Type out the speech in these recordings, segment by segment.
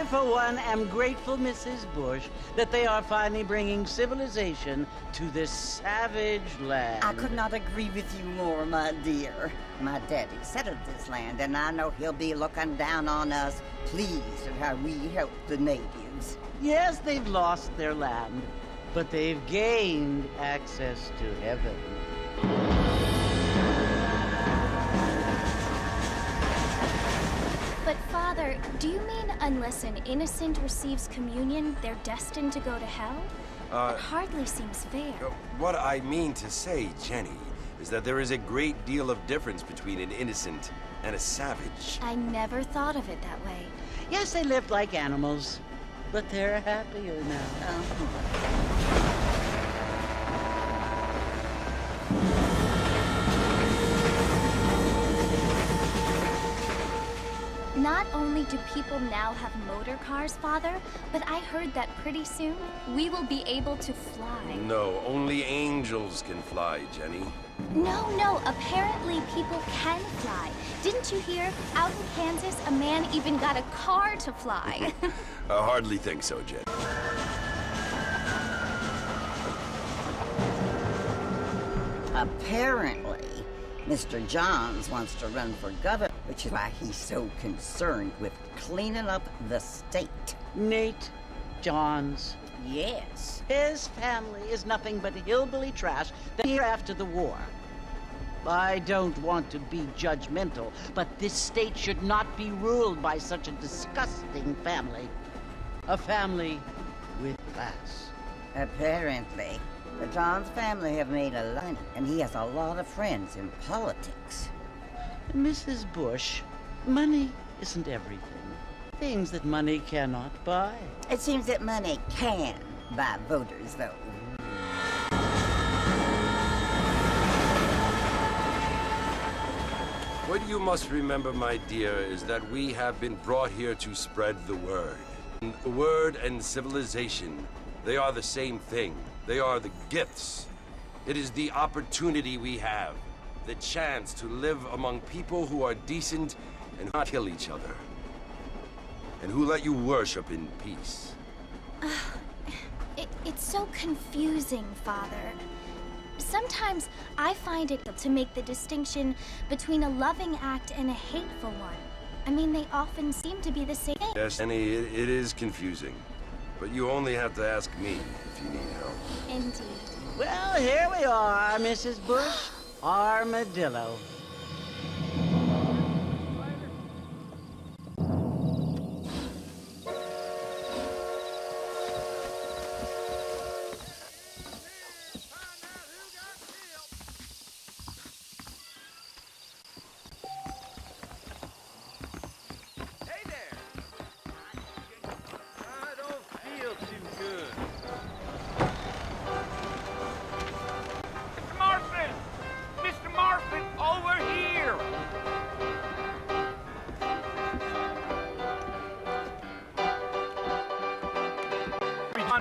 for one, am grateful, Mrs. Bush, that they are finally bringing civilization to this savage land. I could not agree with you more, my dear. My daddy settled this land, and I know he'll be looking down on us, pleased at how we help the natives. Yes, they've lost their land, but they've gained access to heaven. But Father, do you mean unless an innocent receives communion, they're destined to go to hell? It hardly seems fair. What I mean to say, Jenny, is that there is a great deal of difference between an innocent and a savage. I never thought of it that way. Yes, they lived like animals, but they're happier now. Not only do people now have motor cars, Father, but I heard that pretty soon we will be able to fly. No, only angels can fly, Jenny. No, apparently people can fly. Didn't you hear? Out in Kansas, a man even got a car to fly. I hardly think so, Jenny. Apparently, Mr. Johns wants to run for governor, which is why he's so concerned with cleaning up the state. Nate Johns. Yes. His family is nothing but hillbilly trash here after the war. I don't want to be judgmental, but this state should not be ruled by such a disgusting family. A family with class. Apparently, the Johns family have made a lot, and he has a lot of friends in politics. Mrs. Bush, money isn't everything. Things that money cannot buy. It seems that money can buy voters, though. What you must remember, my dear, is that we have been brought here to spread the word. The word and civilization, they are the same thing. They are the gifts. It is the opportunity we have, the chance to live among people who are decent and not kill each other, and who let you worship in peace. It's so confusing, Father. Sometimes I find it to make the distinction between a loving act and a hateful one. I mean, they often seem to be the same thing. Yes, Annie, it is confusing. But you only have to ask me if you need help. Indeed. Well, here we are, Mrs. Bush. Armadillo.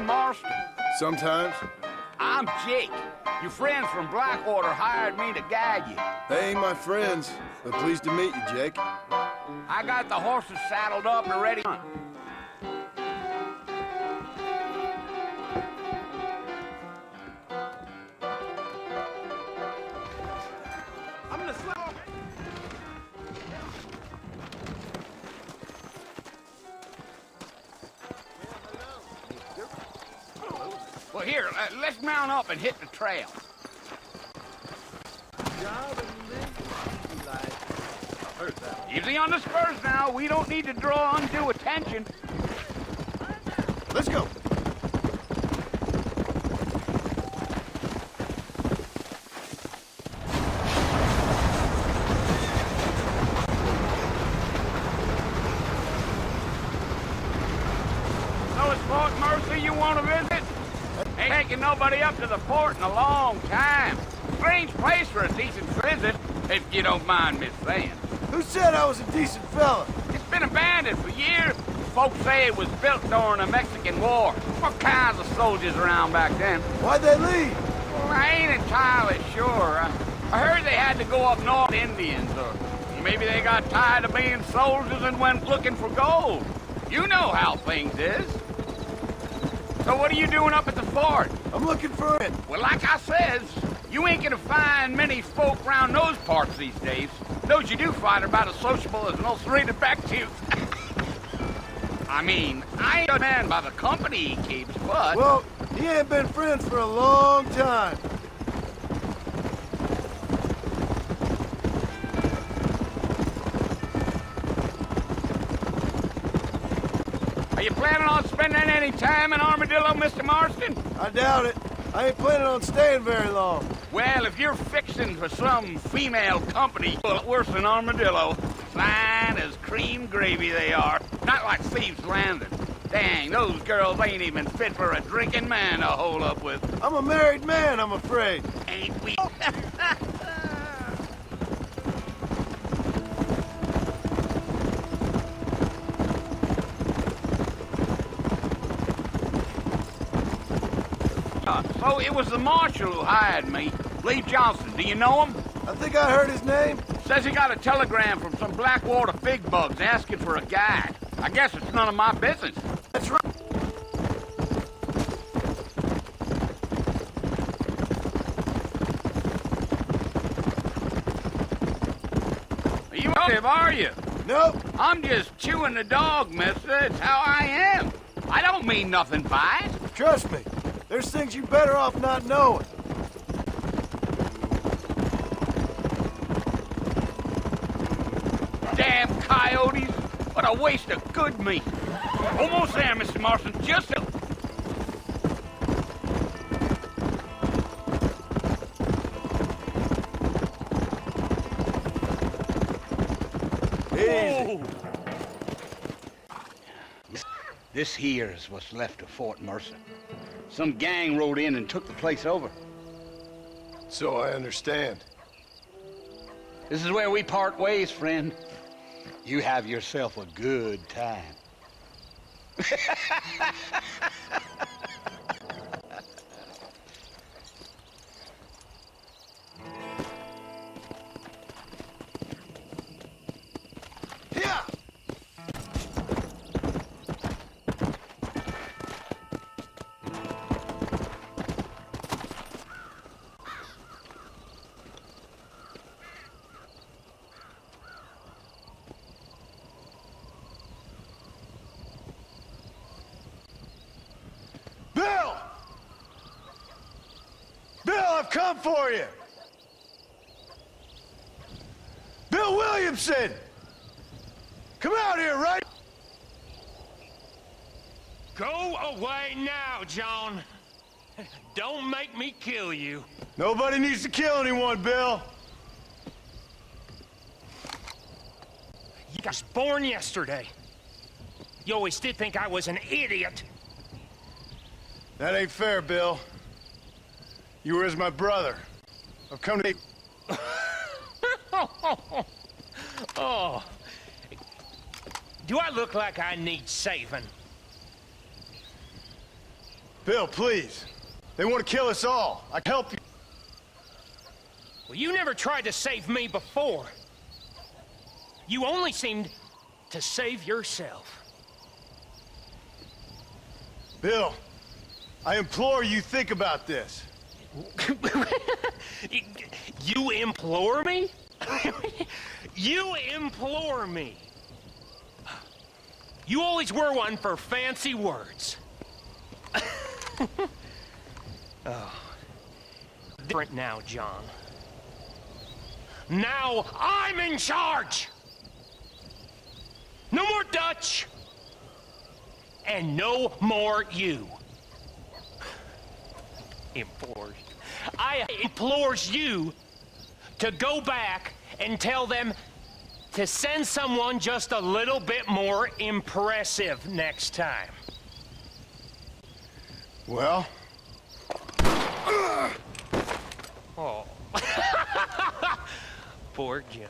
Marston? Sometimes. I'm Jake. Your friends from Blackwater hired me to guide you. They ain't my friends, but pleased to meet you, Jake. I got the horses saddled up and ready. I'm gonna slow. Well, here, let's mount up and hit the trail. Easy on the spurs now. We don't need to draw undue attention. Let's go. So it's Fort Mercy you want to visit? Ain't taking nobody up to the fort in a long time. Strange place for a decent visit, if you don't mind me saying. Who said I was a decent fella? It's been abandoned for years. Folks say it was built during the Mexican War. What kinds of soldiers around back then? Why'd they leave? Well, I ain't entirely sure. I heard they had to go up north Indians, or maybe they got tired of being soldiers and went looking for gold. You know how things is. So what are you doing up at the fort? I'm looking for it. Well, like I says, you ain't gonna find many folk round those parts these days. Those you do find are about as sociable as an ulcerated back tooth. I mean, I ain't a man by the company he keeps, but... Well, he ain't been friends for a long time. Are you planning on spending any time in Armadillo, Mr. Marston? I doubt it. I ain't planning on staying very long. Well, if you're fixing for some female company, well, worse than Armadillo, fine as cream gravy they are. Not like Thieves' Landing. Dang, those girls ain't even fit for a drinking man to hole up with. I'm a married man, I'm afraid. Ain't we? So it was the marshal who hired me. Lee Johnson, do you know him? I think I heard his name. Says he got a telegram from some Blackwater big bugs asking for a guide. I guess it's none of my business. That's right. Are you active, are you? Nope. I'm just chewing the dog, mister. It's how I am. I don't mean nothing by it. Trust me. There's things you better off not knowing. Damn coyotes. What a waste of good meat. Almost there, Mr. Marston. Just a... Easy. This here is what's left of Fort Mercer. Some gang rode in and took the place over. So I understand. This is where we part ways, friend. You have yourself a good time. Yeah. Bill! Bill, I've come for you! Bill Williamson! Come out here, right? Go away now, John. Don't make me kill you. Nobody needs to kill anyone, Bill. You was born yesterday. You always did think I was an idiot. That ain't fair, Bill. You were as my brother. I've come to... Oh. Do I look like I need saving? Bill, please. They want to kill us all. I can help you. Well, you never tried to save me before. You only seemed to save yourself. Bill, I implore you think about this. You implore me? You implore me. You always were one for fancy words. Oh. Different now, John. Now I'm in charge! No more Dutch! And no more you. I implores you to go back and tell them to send someone just a little bit more impressive next time. Well? Oh. Poor John.